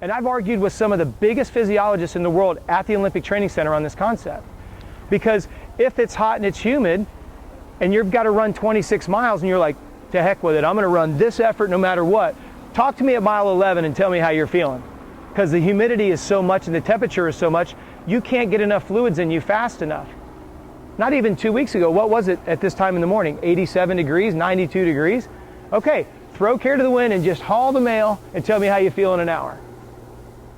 And I've argued with some of the biggest physiologists in the world at the Olympic Training Center on this concept. Because if it's hot and it's humid, and you've got to run 26 miles and you're like, to heck with it, I'm going to run this effort no matter what. Talk to me at mile 11 and tell me how you're feeling. Because the humidity is so much and the temperature is so much, you can't get enough fluids in you fast enough. Not even 2 weeks ago, what was it at this time in the morning? 87 degrees, 92 degrees? Okay, throw care to the wind and just haul the mail and tell me how you feel in an hour.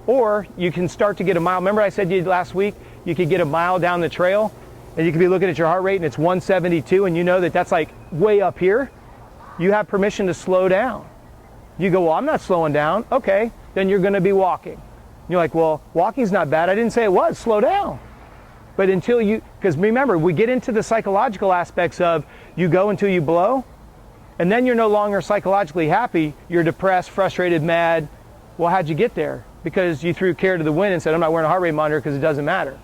Or you can start to get a mile. Remember I said to you last week, you could get a mile down the trail and you could be looking at your heart rate and it's 172 and you know that that's like way up here. You have permission to slow down. You go, well, I'm not slowing down. Okay, then you're going to be walking. You're like, well, walking's not bad. I didn't say it was. Slow down. But until you, because remember, we get into the psychological aspects of you go until you blow, and then you're no longer psychologically happy. You're depressed, frustrated, mad. Well, how'd you get there? Because you threw care to the wind and said, I'm not wearing a heart rate monitor because it doesn't matter.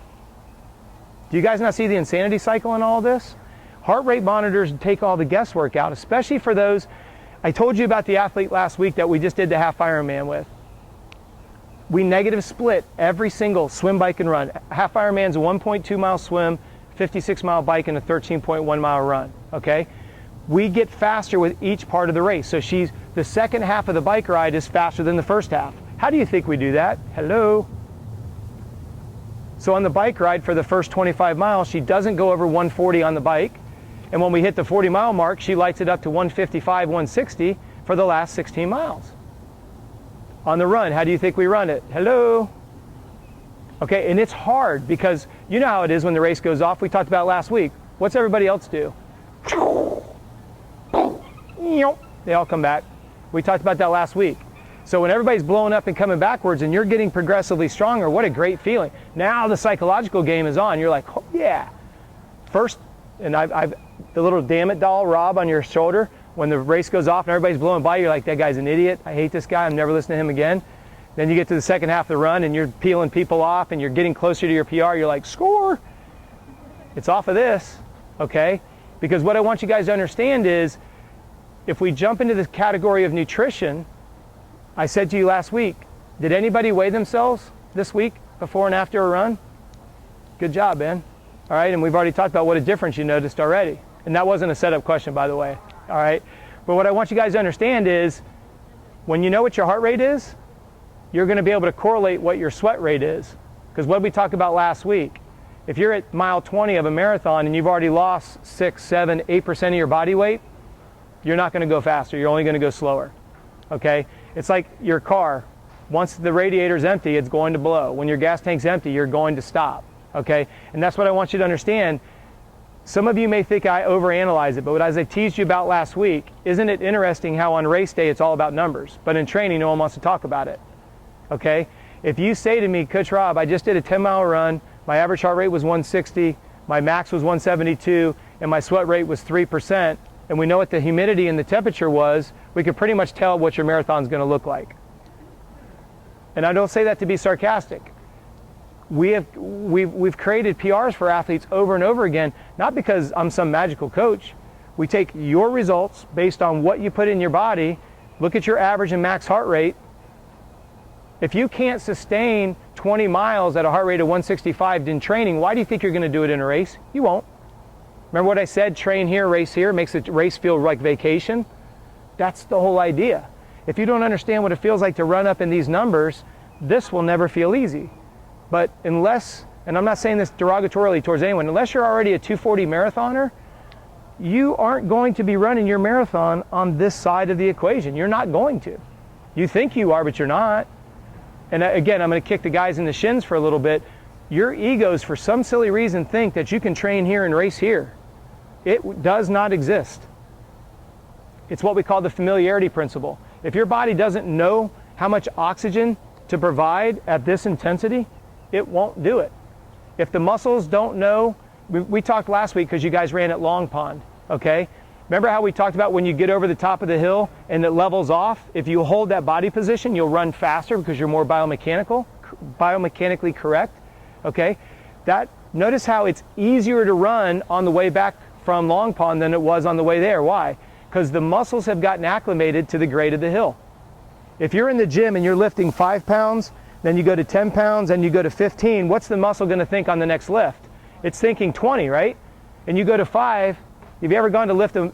Do you guys not see the insanity cycle in all this? Heart rate monitors take all the guesswork out, especially for those. I told you about the athlete last week that we just did the half Ironman with. We negative split every single swim, bike, and run. Half Ironman's a 1.2 mile swim, 56 mile bike, and a 13.1 mile run, okay? We get faster with each part of the race. So the second half of the bike ride is faster than the first half. How do you think we do that? Hello? So on the bike ride for the first 25 miles, she doesn't go over 140 on the bike. And when we hit the 40 mile mark, she lights it up to 155, 160 for the last 16 miles. On the run, how do you think we run it? Hello? Okay, and it's hard because you know how it is when the race goes off. We talked about last week. What's everybody else do? They all come back. We talked about that last week. So when everybody's blowing up and coming backwards and you're getting progressively stronger, what a great feeling. Now the psychological game is on. You're like, oh, yeah. First, and I've the little damn it doll, Robb, on your shoulder, when the race goes off and everybody's blowing by, you're like, that guy's an idiot. I hate this guy. I'm never listening to him again. Then you get to the second half of the run and you're peeling people off and you're getting closer to your PR. You're like, score. It's off of this, okay? Because what I want you guys to understand is if we jump into the category of nutrition, I said to you last week, did anybody weigh themselves this week before and after a run? Good job, Ben. All right, and we've already talked about what a difference you noticed already. And that wasn't a setup question, by the way. All right, but what I want you guys to understand is when you know what your heart rate is, you're going to be able to correlate what your sweat rate is. Because what did we talk about last week? If you're at mile 20 of a marathon and you've already lost 6, 7, 8% of your body weight, you're not going to go faster. You're only going to go slower. Okay? It's like your car. Once the radiator's empty, it's going to blow. When your gas tank's empty, you're going to stop. Okay? And that's what I want you to understand. Some of you may think I overanalyze it, but as I teased you about last week, isn't it interesting how on race day it's all about numbers, but in training no one wants to talk about it? Okay? If you say to me, Coach Robb, I just did a 10-mile run, my average heart rate was 160, my max was 172, and my sweat rate was 3%, and we know what the humidity and the temperature was, we could pretty much tell what your marathon's going to look like. And I don't say that to be sarcastic. We've created PRs for athletes over and over again, not because I'm some magical coach. We take your results based on what you put in your body, look at your average and max heart rate. If you can't sustain 20 miles at a heart rate of 165 in training, why do you think you're going to do it in a race? You won't. Remember what I said, train here, race here, makes the race feel like vacation? That's the whole idea. If you don't understand what it feels like to run up in these numbers, this will never feel easy. But unless, and I'm not saying this derogatorily towards anyone, unless you're already a 240 marathoner, you aren't going to be running your marathon on this side of the equation. You're not going to. You think you are, but you're not. And again, I'm going to kick the guys in the shins for a little bit. Your egos, for some silly reason, think that you can train here and race here. It does not exist. It's what we call the familiarity principle. If your body doesn't know how much oxygen to provide at this intensity, it won't do it. If the muscles don't know, we talked last week because you guys ran at Long Pond, okay? Remember how we talked about when you get over the top of the hill and it levels off? If you hold that body position, you'll run faster because you're more biomechanically correct, okay? Notice how it's easier to run on the way back from Long Pond than it was on the way there. Why? Because the muscles have gotten acclimated to the grade of the hill. If you're in the gym and you're lifting 5 pounds, then you go to 10 pounds, and you go to 15, what's the muscle going to think on the next lift? It's thinking 20, right? And you go to 5. Have you ever gone to lift a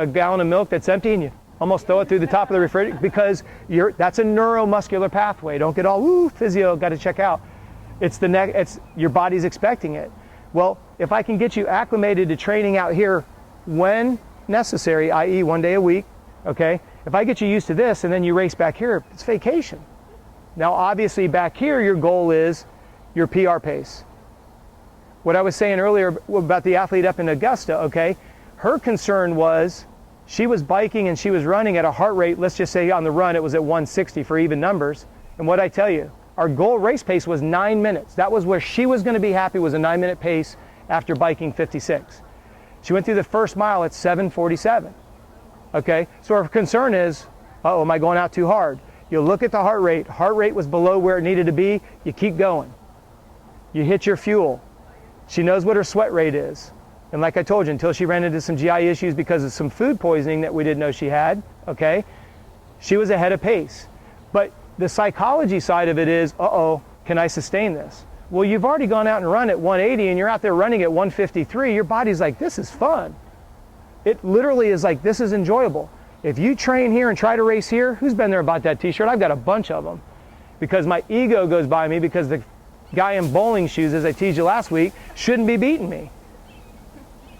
gallon of milk that's empty, and you almost throw it through the top of the refrigerator? Because that's a neuromuscular pathway. Don't get all, ooh, physio, got to check out. It's your body's expecting it. Well, if I can get you acclimated to training out here when necessary, i.e. 1 day a week, okay? If I get you used to this and then you race back here, it's vacation. Now, obviously back here, your goal is your PR pace. What I was saying earlier about the athlete up in Augusta, okay? Her concern was she was biking and she was running at a heart rate, let's just say on the run, it was at 160 for even numbers. And what I tell you, our goal race pace was 9 minutes. That was where she was going to be happy, was a 9-minute pace after biking 56. She went through the first mile at 7:47. Okay, so our concern is, am I going out too hard? You look at the heart rate. Heart rate was below where it needed to be. You keep going. You hit your fuel. She knows what her sweat rate is. And like I told you, until she ran into some GI issues because of some food poisoning that we didn't know she had, okay, she was ahead of pace. But the psychology side of it is, can I sustain this? Well, you've already gone out and run at 180 and you're out there running at 153. Your body's like, this is fun. It literally is like, this is enjoyable. If you train here and try to race here, who's been there and bought that t-shirt? I've got a bunch of them. Because my ego goes by me because the guy in bowling shoes, as I teased you last week, shouldn't be beating me.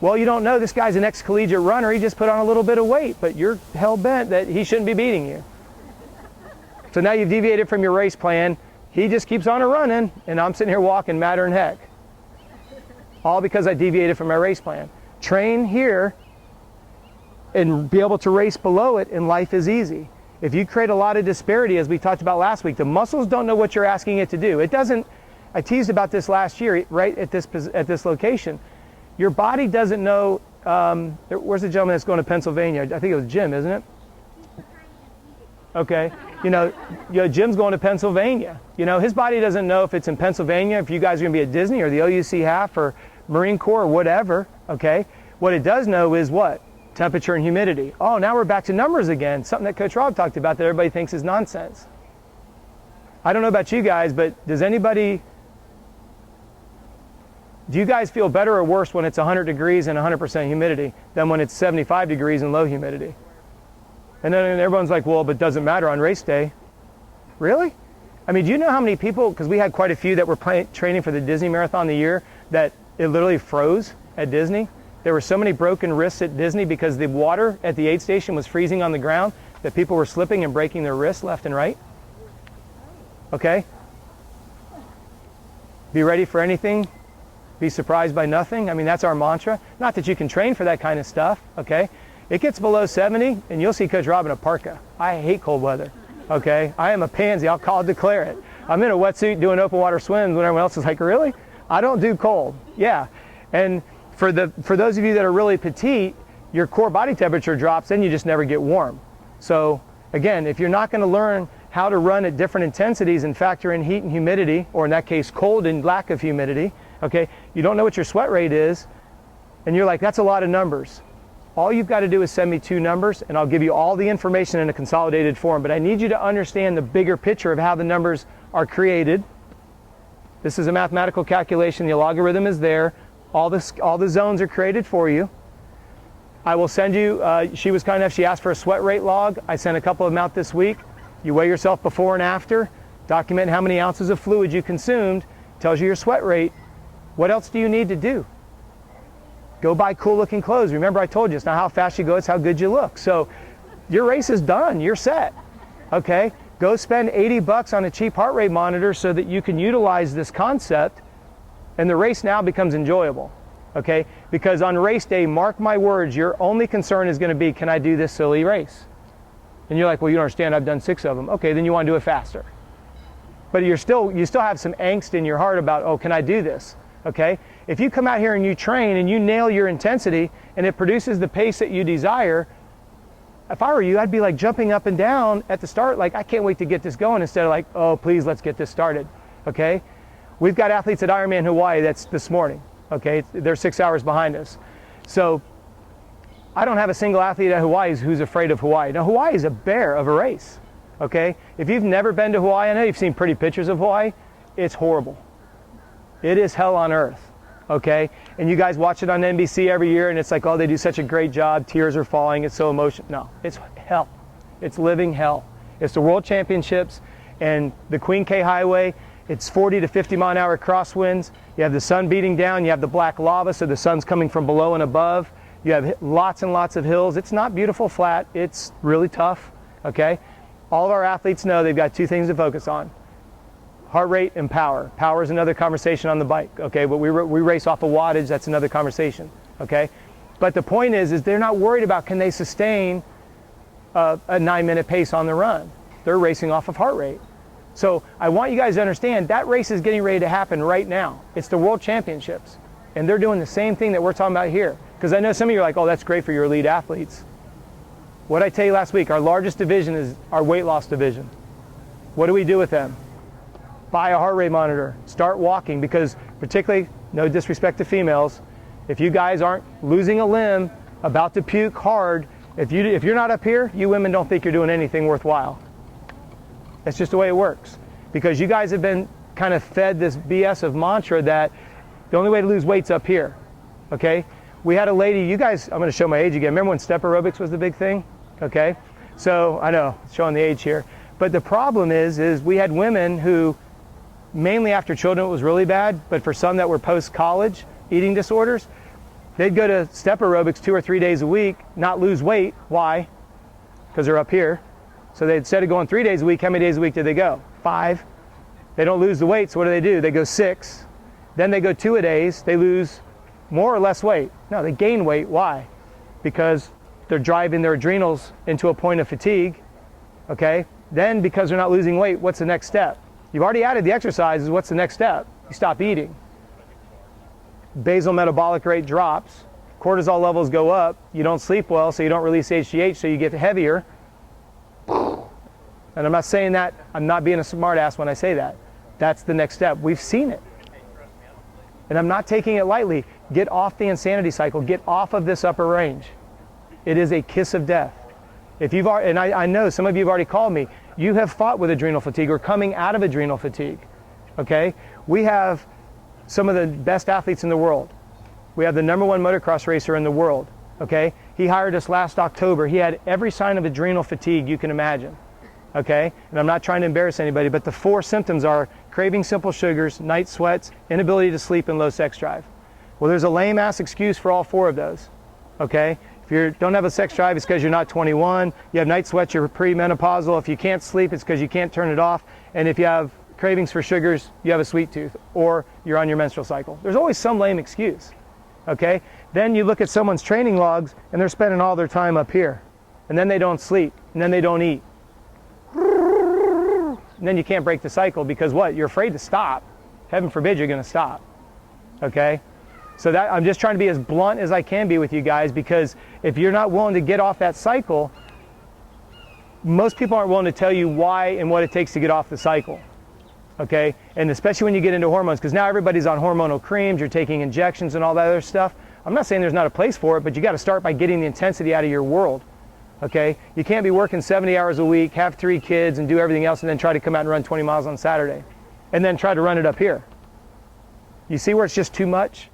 Well, you don't know, this guy's an ex-collegiate runner. He just put on a little bit of weight, but you're hell-bent that he shouldn't be beating you. So now you've deviated from your race plan. He just keeps on running, and I'm sitting here walking madder than heck. All because I deviated from my race plan. Train here and be able to race below it, and life is easy. If you create a lot of disparity, as we talked about last week, the muscles don't know what you're asking it to do. It doesn't, I teased about this last year, right at this location. Your body doesn't know, where's the gentleman that's going to Pennsylvania? I think it was Jim, isn't it? Okay, Jim's going to Pennsylvania. His body doesn't know if it's in Pennsylvania, if you guys are going to be at Disney or the OUC half or Marine Corps or whatever, okay? What it does know is what? Temperature and humidity. Oh, now we're back to numbers again, something that Coach Robb talked about that everybody thinks is nonsense. I don't know about you guys, but do you guys feel better or worse when it's 100 degrees and 100% humidity than when it's 75 degrees and low humidity? And then everyone's like, well, but it doesn't matter on race day. Really? I mean, do you know how many people, because we had quite a few that were training for the Disney Marathon the year, that it literally froze at Disney? There were so many broken wrists at Disney because the water at the aid station was freezing on the ground that people were slipping and breaking their wrists left and right. Okay? Be ready for anything. Be surprised by nothing. I mean, that's our mantra. Not that you can train for that kind of stuff, okay? It gets below 70, and you'll see Coach Robb in a parka. I hate cold weather, okay? I am a pansy. I'll declare it. I'm in a wetsuit doing open water swims when everyone else is like, really? I don't do cold. Yeah. And for those of you that are really petite, your core body temperature drops, then you just never get warm. So, again, if you're not going to learn how to run at different intensities and factor in heat and humidity, or in that case, cold and lack of humidity, okay, you don't know what your sweat rate is, and you're like, that's a lot of numbers. All you've got to do is send me 2 numbers, and I'll give you all the information in a consolidated form. But I need you to understand the bigger picture of how the numbers are created. This is a mathematical calculation. The logarithm is there. All the zones are created for you. I will send you, she was kind enough, she asked for a sweat rate log. I sent a couple of them out this week. You weigh yourself before and after, document how many ounces of fluid you consumed, tells you your sweat rate. What else do you need to do? Go buy cool looking clothes. Remember I told you, it's not how fast you go, it's how good you look. So your race is done, you're set, okay? Go spend $80 on a cheap heart rate monitor so that you can utilize this concept, and the race now becomes enjoyable, okay? Because on race day, mark my words, your only concern is gonna be, can I do this silly race? And you're like, well, you don't understand, I've done 6 of them. Okay, then you wanna do it faster. But you still have some angst in your heart about, oh, can I do this? Okay? If you come out here and you train and you nail your intensity and it produces the pace that you desire, if I were you, I'd be like jumping up and down at the start, like, I can't wait to get this going, instead of like, oh, please, let's get this started, okay? We've got athletes at Ironman Hawaii that's this morning, okay? They're 6 hours behind us. So I don't have a single athlete at Hawaii who's afraid of Hawaii. Now, Hawaii is a bear of a race, okay? If you've never been to Hawaii, I know you've seen pretty pictures of Hawaii. It's horrible. It is hell on earth, okay? And you guys watch it on NBC every year, and it's like, oh, they do such a great job. Tears are falling. It's so emotional. No, it's hell. It's living hell. It's the World Championships and the Queen K Highway. It's 40 to 50 mile an hour crosswinds. You have the sun beating down. You have the black lava, so the sun's coming from below and above. You have lots and lots of hills. It's not beautiful flat. It's really tough, okay? All of our athletes know they've got two things to focus on: heart rate and power. Power is another conversation on the bike, okay? But we race off of wattage. That's another conversation, okay? But the point is they're not worried about can they sustain a 9-minute pace on the run. They're racing off of heart rate. So I want you guys to understand that race is getting ready to happen right now. It's the World Championships, and they're doing the same thing that we're talking about here. Because I know some of you are like, oh, that's great for your elite athletes. What did I tell you last week? Our largest division is our weight loss division. What do we do with them? Buy a heart rate monitor. Start walking, because particularly, no disrespect to females, if you guys aren't losing a limb, about to puke hard, if you're not up here, you women don't think you're doing anything worthwhile. That's just the way it works. Because you guys have been kind of fed this BS of mantra that the only way to lose weight's up here, okay? We had a lady, you guys, I'm gonna show my age again. Remember when step aerobics was the big thing? Okay, so I know, showing the age here. But the problem is we had women who, mainly after children it was really bad, but for some that were post-college eating disorders, they'd go to step aerobics 2 or 3 days a week, not lose weight. Why? Because they're up here. So they, instead of going 3 days a week, how many days a week do they go? 5. They don't lose the weight, so what do? They go 6. Then they go 2-a-days. They lose more or less weight. No, they gain weight. Why? Because they're driving their adrenals into a point of fatigue, okay? Then because they're not losing weight, what's the next step? You've already added the exercises. What's the next step? You stop eating. Basal metabolic rate drops. Cortisol levels go up. You don't sleep well, so you don't release HGH, so you get heavier. And I'm not saying that, I'm not being a smart ass when I say that. That's the next step. We've seen it. And I'm not taking it lightly. Get off the insanity cycle. Get off of this upper range. It is a kiss of death. If you've already, and I know some of you have already called me, you have fought with adrenal fatigue or coming out of adrenal fatigue, okay? We have some of the best athletes in the world. We have the #1 motocross racer in the world, okay? He hired us last October. He had every sign of adrenal fatigue you can imagine, okay? And I'm not trying to embarrass anybody, but the 4 symptoms are craving simple sugars, night sweats, inability to sleep, and low sex drive. Well, there's a lame ass excuse for all 4 of those, okay? If you don't have a sex drive, it's because you're not 21. You have night sweats, you're premenopausal. If you can't sleep, it's because you can't turn it off. And if you have cravings for sugars, you have a sweet tooth, or you're on your menstrual cycle. There's always some lame excuse, okay? Then you look at someone's training logs, and they're spending all their time up here. And then they don't sleep, and then they don't eat. And then you can't break the cycle because what? You're afraid to stop. Heaven forbid you're gonna stop, okay? So that, I'm just trying to be as blunt as I can be with you guys, because if you're not willing to get off that cycle, most people aren't willing to tell you why and what it takes to get off the cycle, okay? And especially when you get into hormones, because now everybody's on hormonal creams, you're taking injections and all that other stuff. I'm not saying there's not a place for it, but you got to start by getting the intensity out of your world, okay? You can't be working 70 hours a week, have 3 kids, and do everything else, and then try to come out and run 20 miles on Saturday, and then try to run it up here. You see where it's just too much?